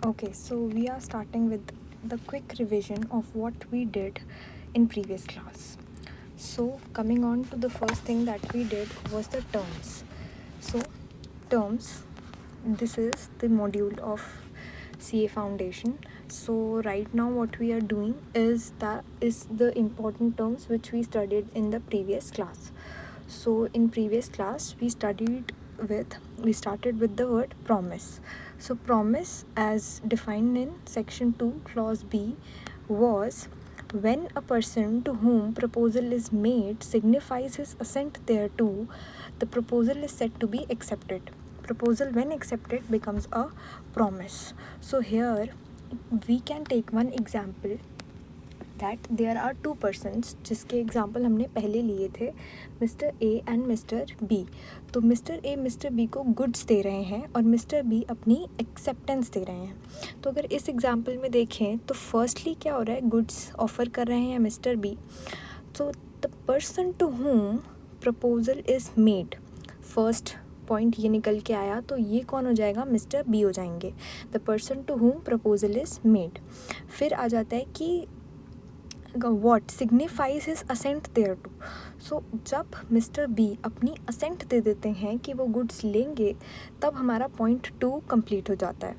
Okay, so we are starting with the quick revision of what we did in previous class. So coming on to the first thing that we did was the terms. So terms, this is the module of CA Foundation. So right now what we are doing is the important terms which we studied in the previous class. So in previous class we started with the word promise. So promise, as defined in section 2 clause B, was when a person to whom proposal is made signifies his assent thereto, the proposal is said to be accepted. Proposal when accepted becomes a promise. So here we can take one example that there are two persons, जिसके example हमने पहले लिए थे, mister A and mister B. तो mister A mister B को goods दे रहे हैं और मिस्टर बी अपनी एक्सेप्टेंस दे रहे हैं. तो अगर इस एग्जाम्पल में देखें तो फर्स्टली क्या हो रहा है, गुड्स ऑफर कर रहे हैं मिस्टर बी. तो the person to whom proposal is made, first point ये निकल के आया, तो ये कौन हो जाएगा, मिस्टर बी हो जाएंगे. The person to whom proposal is made. फिर आ जाता है कि what signifies his assent thereto. सो जब मिस्टर बी अपनी असेंट दे देते हैं कि वो गुड्स लेंगे, तब हमारा पॉइंट 2 कंप्लीट हो जाता है.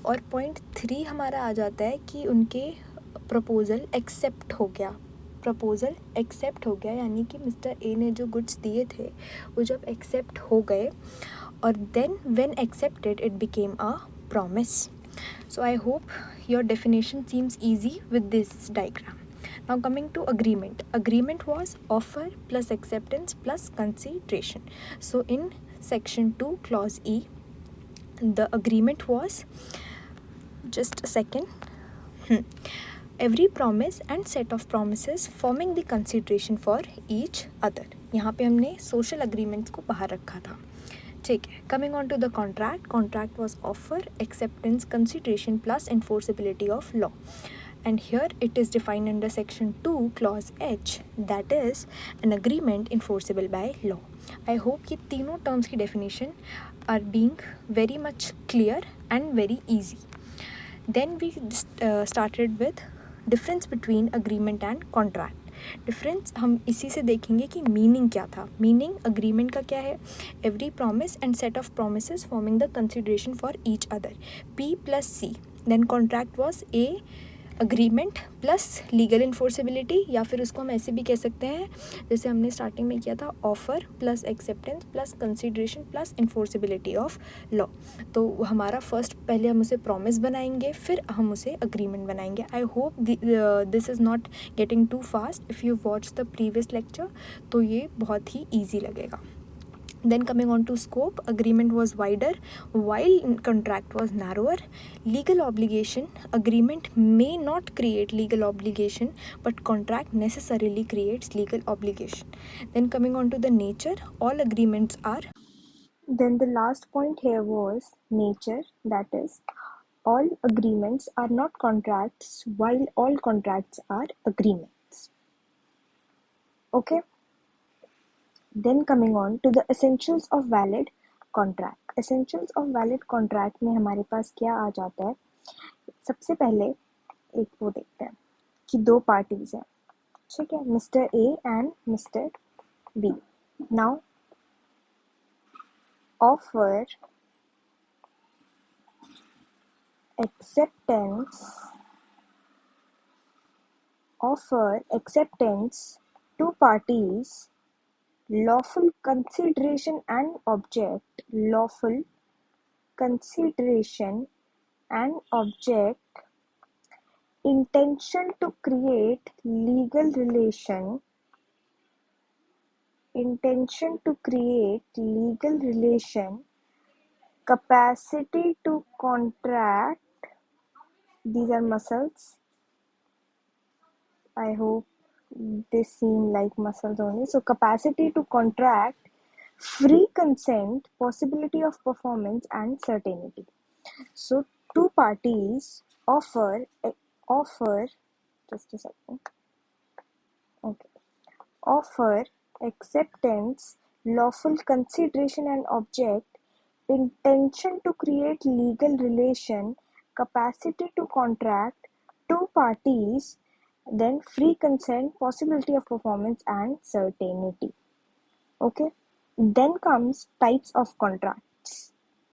और पॉइंट 3 हमारा आ जाता है कि उनके प्रपोज़ल एक्सेप्ट हो गया. प्रपोज़ल एक्सेप्ट हो गया यानी कि मिस्टर ए ने जो गुड्स दिए थे वो जब एक्सेप्ट हो गए, और then when accepted it became a promise. So I hope your definition seems easy with this diagram. Now coming to agreement. Agreement was offer plus acceptance plus consideration. So in section 2 clause E, the agreement was, just a second, every promise and set of promises forming the consideration for each other. यहाँ पे हमने social agreements को बाहर रखा था. ठीक है. Coming on to the contract. Contract was offer, acceptance, consideration plus enforceability of law. And here it is defined under section 2 clause H, that is an agreement enforceable by law. I hope ये तीनों terms की definition are being very much clear and very easy. Then we started with difference between agreement and contract. Difference हम इसी से देखेंगे कि meaning क्या था. मीनिंग अग्रीमेंट का क्या है, every promise and set of promises forming the consideration for each other, P plus C. Then contract was a agreement plus legal enforceability, या फिर उसको हम ऐसे भी कह सकते हैं जैसे हमने स्टार्टिंग में किया था, offer plus acceptance plus consideration plus enforceability of law. तो हमारा फर्स्ट पहले हम उसे प्रॉमिस बनाएंगे, फिर हम उसे अग्रीमेंट बनाएंगे. I hope this is not getting too fast. If you watch the previous lecture तो ये बहुत ही ईजी लगेगा. Then coming on to scope, agreement was wider while contract was narrower. Legal obligation, agreement may not create legal obligation, but contract necessarily creates legal obligation. Then coming on to the nature, all agreements are. Then the last point here was nature, that is, all agreements are not contracts while all contracts are agreements. Okay. Then coming on to the essentials of valid contract. Essentials of valid contract में हमारे पास क्या आ जाता है. सबसे पहले एक वो देखते हैं कि दो पार्टीज हैं, ठीक है, mister A and mister B. Now offer, acceptance, two parties, lawful consideration and object, intention to create legal relation, capacity to contract. These are muscles. I hope they seem like muscles only. So capacity to contract, free consent, possibility of performance and certainty. So two parties offer, just a second. Okay. Offer, acceptance, lawful consideration and object, intention to create legal relation, capacity to contract, two parties, then free consent, possibility of performance, and certainty. Okay, then comes types of contract.